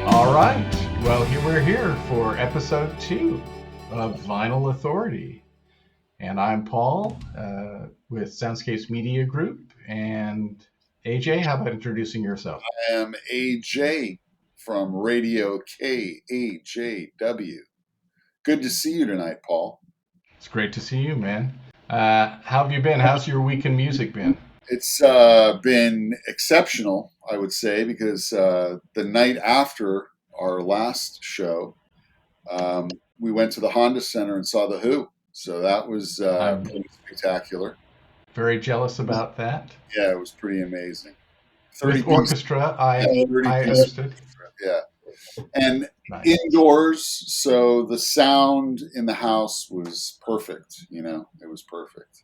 All right. Well, here we're here for episode 2 of Vinyl Authority. And I'm Paul with Soundscapes Media Group. And AJ, how about introducing yourself? I am AJ from Radio KAJW. Good to see you tonight, Paul. It's great to see you, man. How have you been? How's your week in music been? It's been exceptional, I would say, because the night after our last show, we went to the Honda Center and saw The Who. So that was I'm pretty spectacular. very jealous about that. Yeah, it was pretty amazing. 30 With piece, orchestra, yeah, 30 I piece understood. orchestra. Yeah. And Nice. indoors, so the sound in the house was perfect. It was perfect.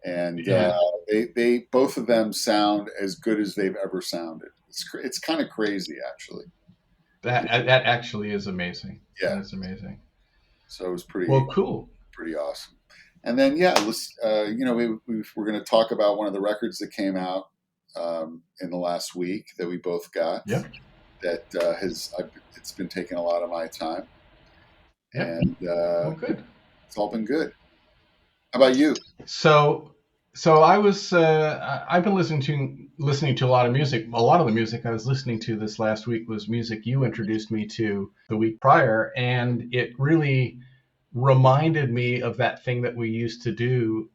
And Yeah, they both of them sound as good as they've ever sounded. It's kind of crazy, actually. that actually is amazing. Yeah, That is amazing. so it was pretty Well, cool. pretty awesome. And then yeah, we're going to talk about one of the records that came out in the last week that we both got. Yep. That it's been taking a lot of my time, Yep. and Well, good. it's all been good. How about you? So, I've been listening to a lot of music. A lot of the music I was listening to this last week was music you introduced me to the week prior, and it really reminded me of that thing that we used to do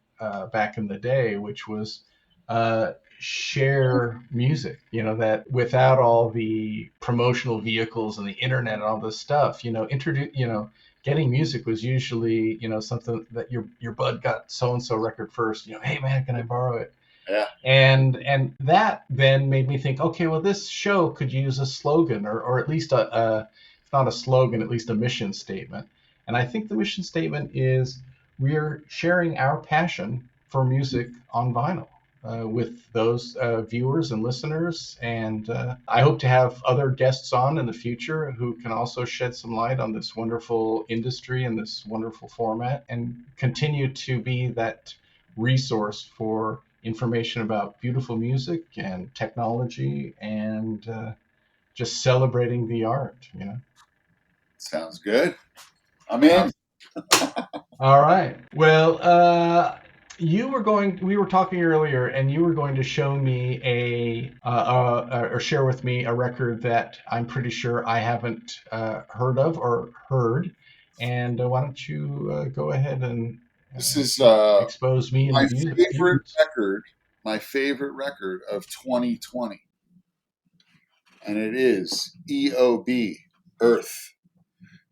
back in the day, which was share music. You know, that without all the promotional vehicles and the internet and all this stuff, getting music was usually, something that your bud got so and so record first. Hey man, can I borrow it? Yeah, And that then made me think, okay, well, this show could use a slogan, or at least if not a slogan, at least a mission statement. And I think the mission statement is we're sharing our passion for music on vinyl with those viewers and listeners. And I hope to have other guests on in the future who can also shed some light on this wonderful industry and this wonderful format, and continue to be that resource for information about beautiful music and technology, and just celebrating the art. sounds good. I'm in. All right. Well, we were talking earlier, and you were going to show me or share with me a record that I'm pretty sure I haven't heard of or heard. And why don't you go ahead and This is expose me and my the viewers? my favorite record of 2020, and it is EOB, Earth.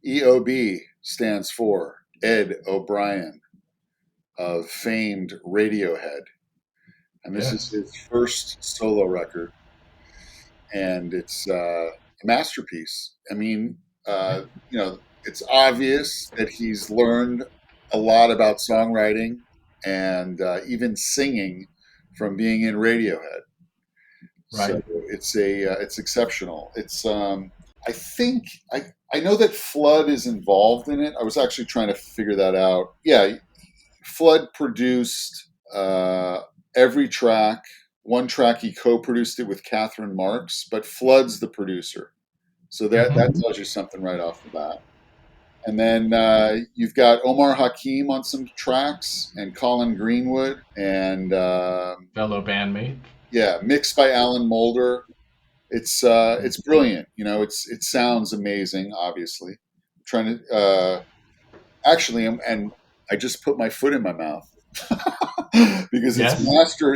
EOB stands for Ed O'Brien of famed Radiohead, and this is Yes. his first solo record, and it's a masterpiece. I mean, Yeah. it's obvious that he's learned a lot about songwriting and even singing from being in Radiohead. So Right. it's exceptional. I think I know that Flood is involved in it. I was actually trying to figure that out. Yeah, Flood produced every track. One track he co-produced it with Catherine Marks, but Flood's the producer. So that Hmm. tells you something right off the bat. And then you've got Omar Hakim on some tracks, and Colin Greenwood, and Fellow bandmate. yeah, mixed by Alan Moulder. It's brilliant. It sounds amazing. Obviously, I'm trying to actually, and I just put my foot in my mouth because Yes.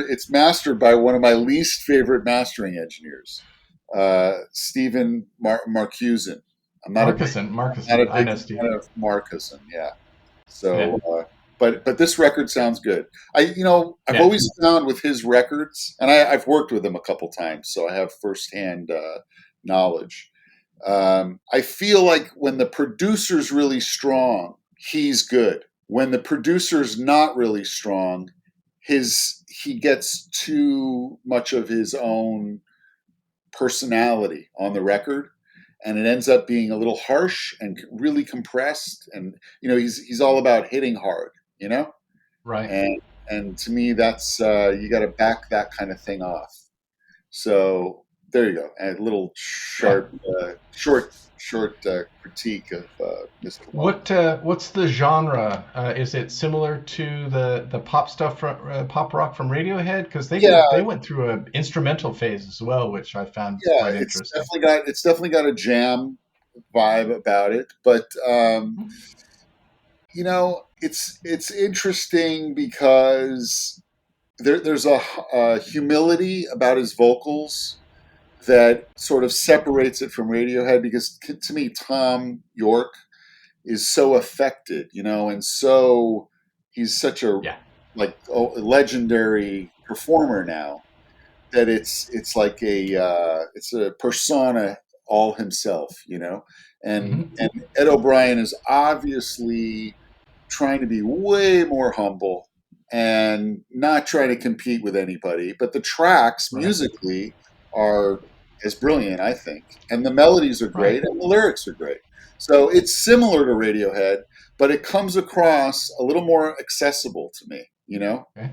It's mastered by one of my least favorite mastering engineers, Stephen Marcusen. I'm not a big not Marcuson. a I big know fan Stephen. of Marcusen. Yeah. Yeah. So, but this record sounds good. I've Yeah. always found with his records, and I've worked with him a couple times, so I have firsthand knowledge. I feel like when the producer's really strong, he's good. When the producer's not really strong, he gets too much of his own personality on the record, and it ends up being a little harsh and really compressed. And he's all about hitting hard, you know. Right. And to me, that's you got to back that kind of thing off. So there you go, a little Yeah. short critique of Mr. Wong. What's the genre? Is it similar to the pop stuff from pop rock from Radiohead? Because Yeah, they went through an instrumental phase as well, which I found yeah, quite interesting. it's definitely got a jam vibe about it, but it's interesting because there's a humility about his vocals that sort of separates it from Radiohead. Because to me, Tom York is so affected, and so he's such a Yeah. a legendary performer now that it's like it's a persona all himself, and Hmm. Ed O'Brien is obviously trying to be way more humble and not trying to compete with anybody, but the tracks Right. musically are as brilliant, I think, and the melodies are Right. great and the lyrics are great. So it's similar to Radiohead, but it comes across a little more accessible to me. Okay.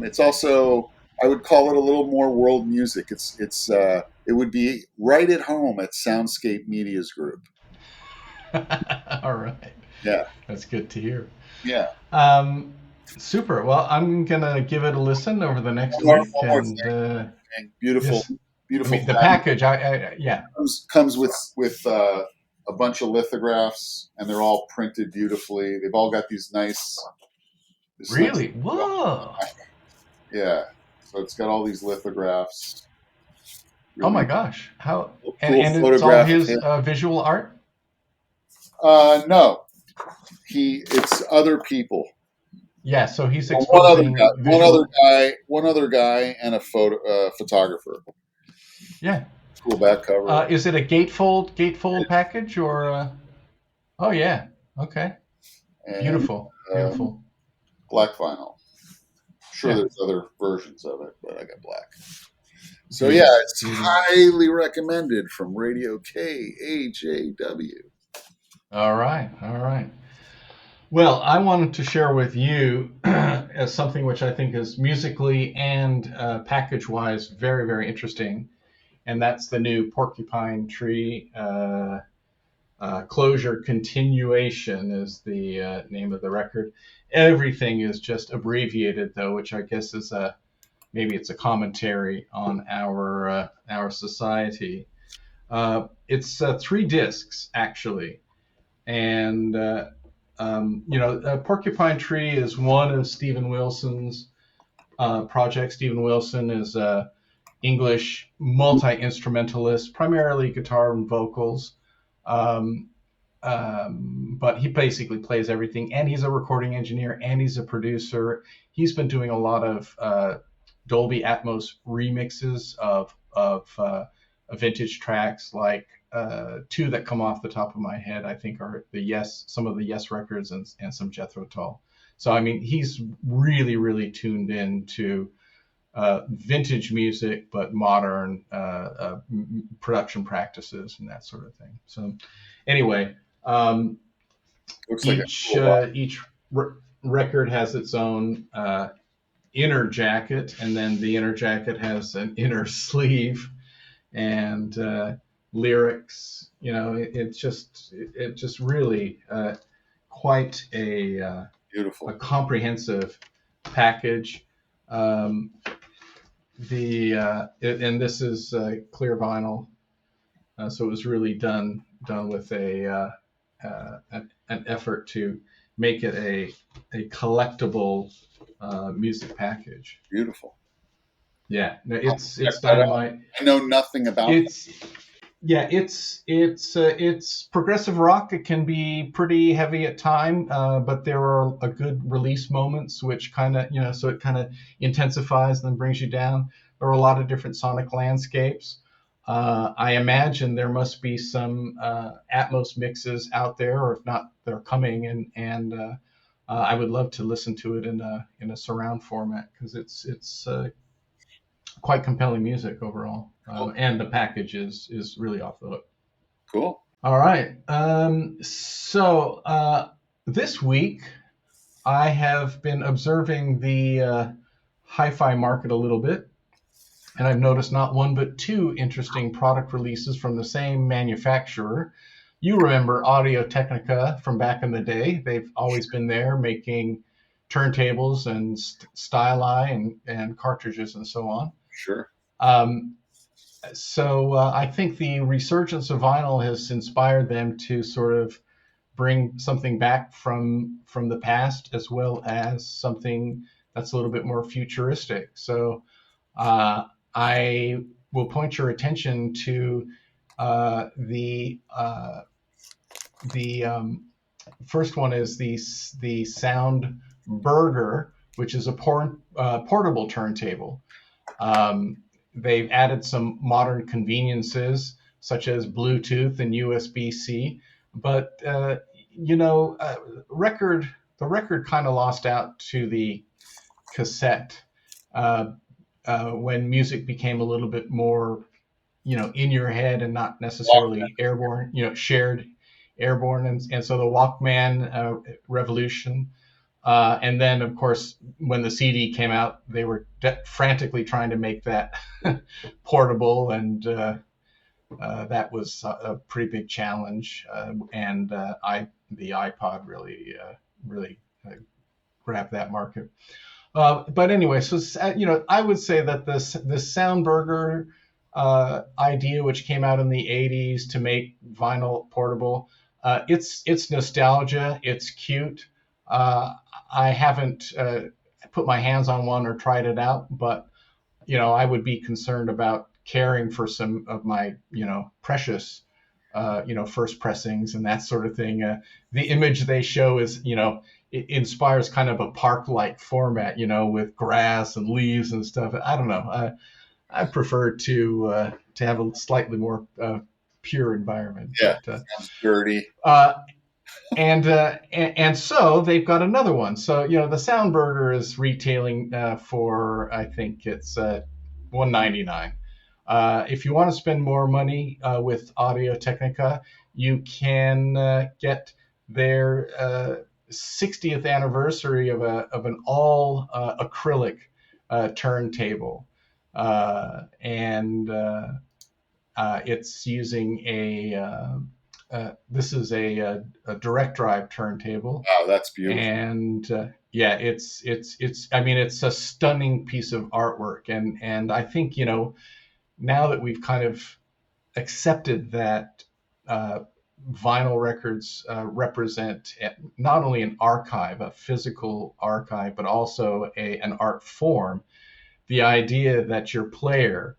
It's also, I would call it a little more world music. It would be right at home at Soundscape Media's group. All right. Yeah, That's good to hear. yeah. Um, Super. Well, I'm gonna give it a listen over the next week, One more and thing. Beautiful, yes, I beautiful mean the family. package. Yeah. Comes with a bunch of lithographs, and they're all printed beautifully. They've all got this nice, Really? Whoa. yeah. So it's got all these lithographs. Oh my Really gosh. How? cool And it's all photograph of his him. visual art. No, it's other people. Yeah. So he's Well, one other guy, exposing visual. one other guy, and a photographer. Yeah. Cool back cover, Is it a gatefold package or? Oh yeah. Okay. and Beautiful. um, Beautiful. black vinyl. Sure, Yeah. there's other versions of it, but I got black. So yeah, Beauty. it's Beauty. highly recommended from Radio KAJW. All right. All right. Well, I wanted to share with you as something which I think is musically and package wise very, very interesting. And that's the new Porcupine Tree Closure Continuation, is the name of the record. Everything is just abbreviated, though, which I guess is maybe it's a commentary on our society. It's 3 discs, actually. And Porcupine Tree is one of Stephen Wilson's projects. Stephen Wilson is a English multi instrumentalist, primarily guitar and vocals. Um, but he basically plays everything, and he's a recording engineer, and he's a producer. He's been doing a lot of Dolby Atmos remixes of vintage tracks, like two that come off the top of my head. I think are some of the Yes records, and some Jethro Tull. So I mean, he's really, really tuned in to vintage music, but modern production practices and that sort of thing. So anyway, um, Looks like a each cool box. record has its own inner jacket, and then the inner jacket has an inner sleeve and lyrics. It just really quite a Beautiful. comprehensive package. Um, and this is clear vinyl, so it was really done with an effort to make it a collectible music package. Beautiful. Yeah, no, I'll check it's that out. dynamite. I know nothing about that. It's Yeah, it's progressive rock. It can be pretty heavy at time, but there are a good release moments which kind of so it kind of intensifies and then brings you down. There are a lot of different sonic landscapes. I imagine there must be some Atmos mixes out there, or if not, they're coming, and I would love to listen to it in a surround format, because it's quite compelling music overall, Cool. and the package is really off the hook. Cool. All right. So this week I have been observing the hi-fi market a little bit, And I've noticed not one but two interesting product releases from the same manufacturer. You remember Audio Technica from back in the day. They've always been there making turntables and styli and cartridges and so on. Sure. Um, I think the resurgence of vinyl has inspired them to sort of bring something back from the past, as well as something that's a little bit more futuristic. So I will point your attention to the first one is the Sound Burger, which is a portable turntable. Um, they've added some modern conveniences such as Bluetooth and USB-C, but you know, record the record kind of lost out to the cassette uh, when music became a little bit more, you know, in your head and not necessarily airborne, you know, shared airborne, and so the Walkman revolution. And then, of course, when the CD came out, they were frantically trying to make that portable, and that was a pretty big challenge. The iPod really grabbed that market. But anyway, so you know, I would say that this Soundburger idea, which came out in the '80s to make vinyl portable, it's nostalgia. It's cute. Uh, I haven't put my hands on one or tried it out, but you know, I would be concerned about caring for some of my, you know, precious, you know, first pressings and that sort of thing. The image they show is, you know, it inspires kind of a park-like format, you know, with grass and leaves and stuff. I don't know. I prefer to have a slightly more pure environment, Yeah. but Sounds dirty. uh, and so they've got another one. So you know the Soundburger is retailing for I think it's $199. If you want to spend more money with Audio Technica, you can get their 60th anniversary of an all acrylic turntable, and it's using this is a direct drive turntable, Wow, that's beautiful. and yeah, it's I mean it's a stunning piece of artwork, and I think you know now that we've kind of accepted that uh, vinyl records represent not only an archive, a physical archive, but also an art form, the idea that your player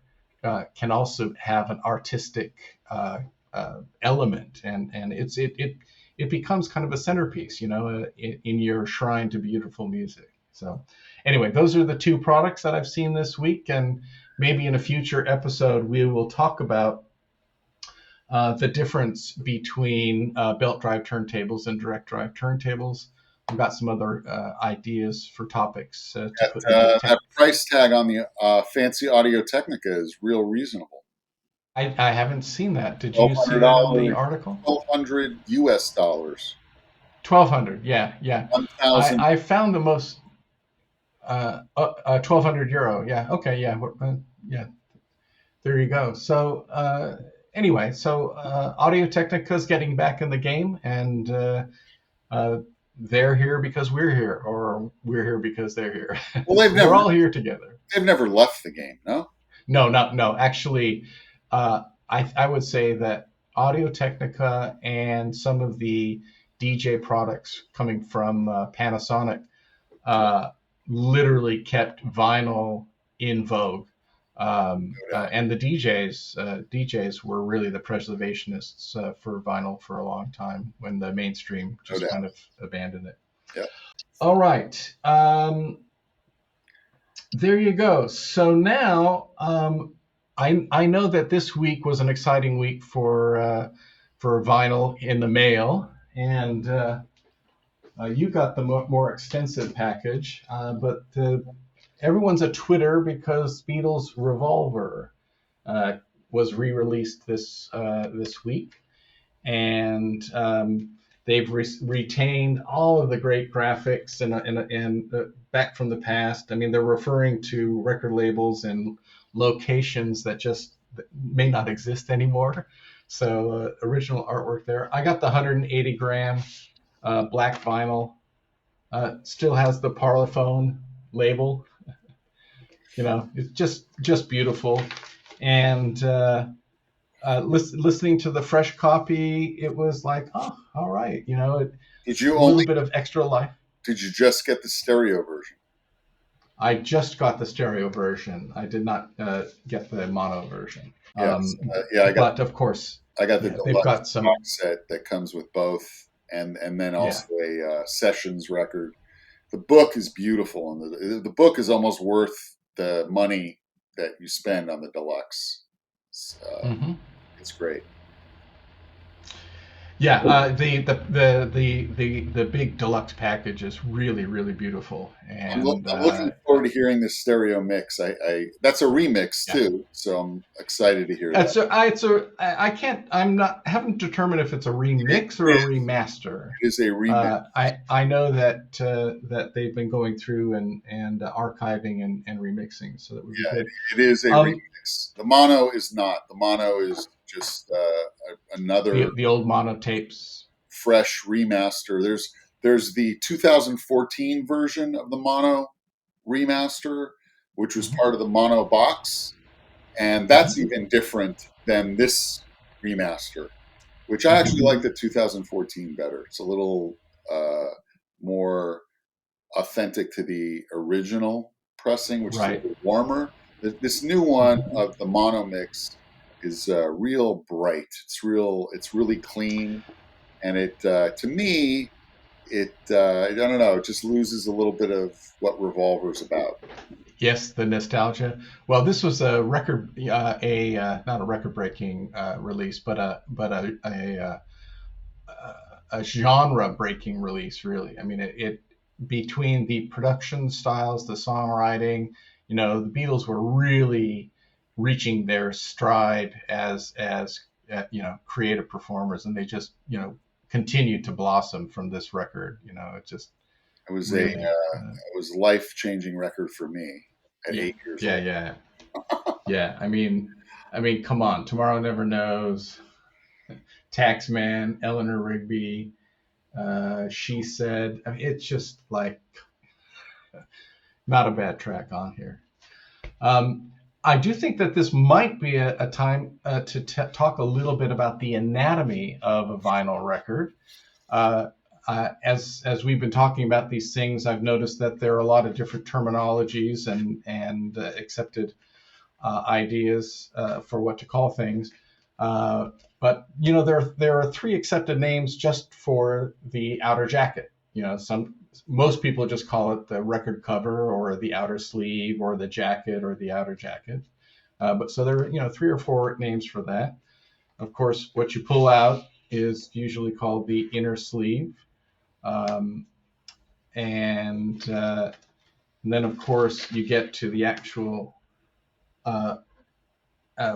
can also have an artistic element, and it becomes kind of a centerpiece, you know, in your shrine to beautiful music. So, anyway, those are the two products that I've seen this week, and maybe in a future episode we will talk about the difference between belt drive turntables and direct drive turntables. I've got some other ideas for topics to put in the That tech. price tag on the fancy Audio Technica is real reasonable. I haven't seen that. Did Twelve you see hundred that in the dollars, article? 1,200 US dollars, 1,200. Yeah, yeah. 1,000. I found the most 1,200 euro. Yeah. Okay. Yeah. Yeah. There you go. So anyway, so Audio Technica is getting back in the game, and uh, they're here because we're here, or we're here because they're here. Well, We're all here together. they've never left the game, no? No, not no. Actually, I would say that Audio Technica and some of the DJ products coming from Panasonic uh, literally kept vinyl in vogue. No doubt. And the DJs were really the preservationists for vinyl for a long time when the mainstream No just doubt. kind of abandoned it. Yeah. All right. There you go. So now I know that this week was an exciting week for vinyl in the mail, and you got the more extensive package, but everyone's a Twitter because Beatles Revolver uh, was re-released this week, and they've retained all of the great graphics and back from the past. I mean, they're referring to record labels and locations that just may not exist anymore. So original artwork there. I got the 180 gram black vinyl. Still has the Parlophone label. It's just beautiful. And listening to the fresh copy, it was like, oh, all right, Did you a little only bit of extra life. did you just get the stereo version? I just got the stereo version. I did not get the mono version. Yes. Yeah, But of course, I got the yeah, they've deluxe got some. box set that comes with both, and then Yeah. also a sessions record. The book is beautiful, and the book is almost worth the money that you spend on the deluxe. Hmm. It's great. Yeah, the big deluxe package is really really beautiful, and I'm looking forward to hearing this stereo mix. I that's a remix yeah. too, so I'm excited to hear that. I can't. I'm not. Haven't determined if it's a remix or It a remaster. is a remix. I know that they've been going through and archiving and remixing, so that would be Yeah, good. it is a Um, remix. The mono is not. The mono is just another the old mono tapes. fresh remaster. There's the 2014 version of the mono remaster, which was Hmm. part of the mono box, and that's Hmm. even different than this remaster, which I actually Hmm. like the 2014 better. It's a little more authentic to the original pressing, which is a Right. little warmer. This new one Hmm. of the mono mix is real bright. It's really clean, and it to me I don't know, it just loses a little bit of what Revolver's about. Yes, the nostalgia. Well, this was a record, not a record-breaking release, but a genre-breaking release. Really, I mean, it between the production styles, the songwriting, the Beatles were really reaching their stride as creative performers, and they just continued to blossom from this record. It just It was a really, it was life changing record for me at yeah, 8 years yeah, old. yeah. Yeah, I mean, come on. Tomorrow Never Knows, Taxman, Eleanor Rigby, She Said. I mean, it's just like not a bad track on here. Um, I do think that this might be a time to talk a little bit about the anatomy of a vinyl record. Uh, as we've been talking about these things, I've noticed that there are a lot of different terminologies and accepted ideas for what to call things. But there are three accepted names just for the outer jacket. Most people just call it the record cover or the outer sleeve or the jacket or the outer jacket. But so there are three or four names for that. Of course, what you pull out is usually called the inner sleeve, um, and then of course you get to the actual uh,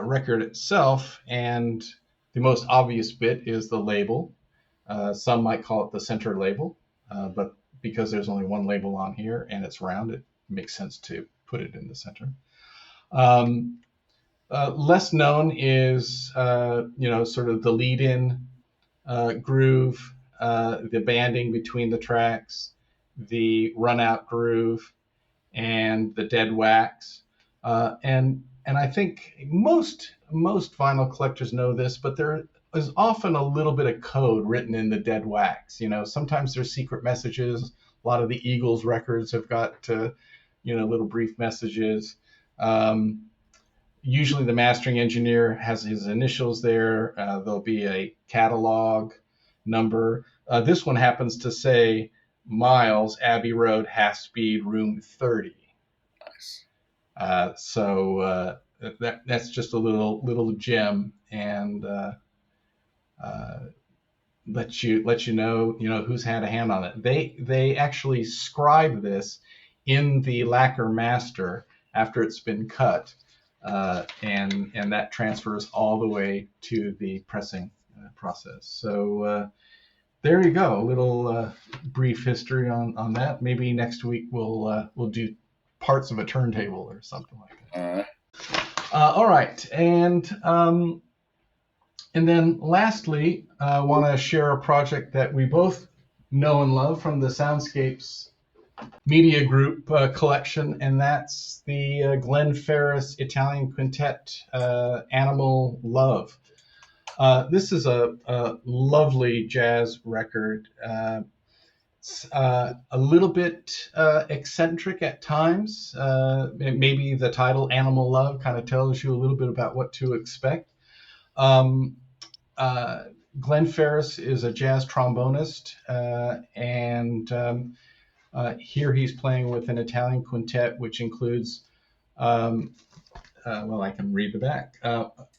record itself, and the most obvious bit is the label. Some might call it the center label, but because there's only one label on here and it's round, it makes sense to put it in the center. Um, Less known is, sort of the lead-in groove, the banding between the tracks, the run-out groove, and the dead wax. And I think most vinyl collectors know this, but there is often a little bit of code written in the dead wax. Sometimes there's secret messages. A lot of the Eagles records have got little brief messages. Usually the mastering engineer has his initials there. There'll be a catalog number. This one happens to say Miles, Abbey Road, half speed, room 30. Nice. That's just a little gem, and uh, let you know who's had a hand on it. They actually scribe this in the lacquer master after it's been cut, and that transfers all the way to the pressing process. So there you go, a little brief history on that. Maybe next week we'll do parts of a turntable or something like that. All right. All right, and then lastly, I want to share a project that we both know and love from the Soundscapes Media Group collection, and that's the Glenn Ferris Italian Quintet, Animal Love. This is a lovely jazz record. It's a little bit eccentric at times. Maybe the title Animal Love kind of tells you a little bit about what to expect. Um, uh, Glenn Ferris is a jazz trombonist, and here he's playing with an Italian quintet, which includes, well, I can read the back.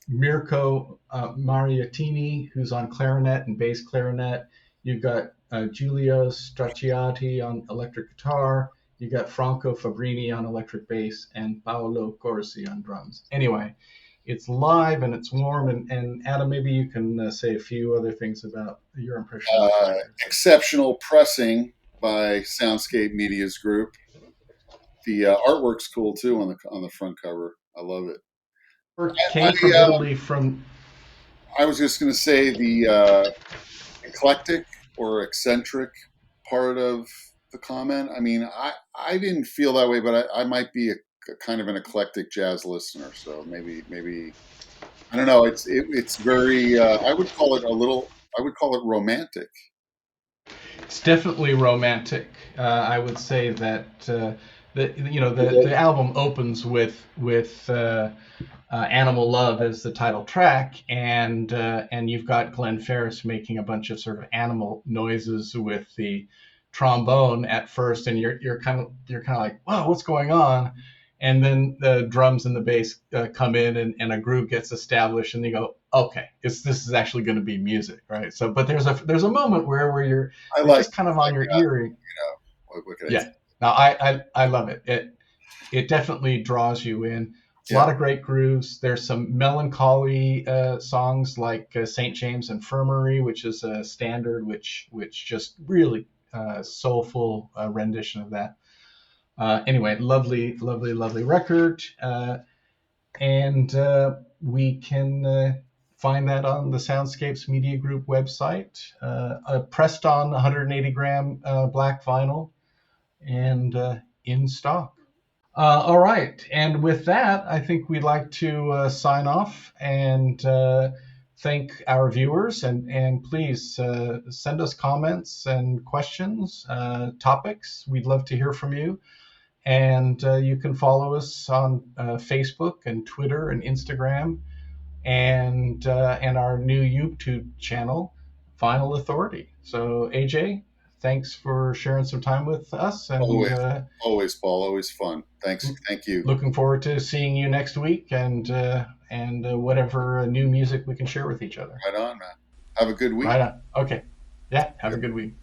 Mirko Mariattini, who's on clarinet and bass clarinet. You've got Giulio Stracciati on electric guitar. You got Franco Fabrini on electric bass and Paolo Corsi on drums. Anyway, it's live and it's warm. And Adam, maybe you can say a few other things about your impression of this record. Exceptional pressing by Soundscape Media's group. The artwork's cool too on the front cover. I love it. Came from Italy from. I was just going to say the eclectic or eccentric part of the comment. I mean, I didn't feel that way, but I might be a kind of an eclectic jazz listener. So maybe I don't know. It's very. I would call it a little. I would call it romantic. It's definitely romantic. I would say that the album opens with Animal Love as the title track, and you've got Glenn Ferris making a bunch of sort of animal noises with the trombone at first, and you're kind of like, wow, what's going on? And then the drums and the bass come in, and a groove gets established, and you go, okay, this is actually going to be music, right? So, but there's a moment where you're just kind of on your ear. You know, what can I Yeah. say? Now I love it. It definitely draws you in. A lot of great grooves. There's some melancholy songs like St. James Infirmary, which is a standard, which just really soulful rendition of that. Anyway, lovely record, and we can find that on the Soundscapes Media Group website, pressed on 180 gram black vinyl, and in stock. All right. And with that, I think we'd like to sign off and thank our viewers. And please send us comments and questions, topics. We'd love to hear from you. And you can follow us on Facebook and Twitter and Instagram and our new YouTube channel, Final Authority. So, AJ, thanks for sharing some time with us. And always, Paul, always fun. Thanks, thank you. Looking forward to seeing you next week, and whatever new music we can share with each other. Right on, man. Have a good week. Right on. Okay. Yeah. Have a good week.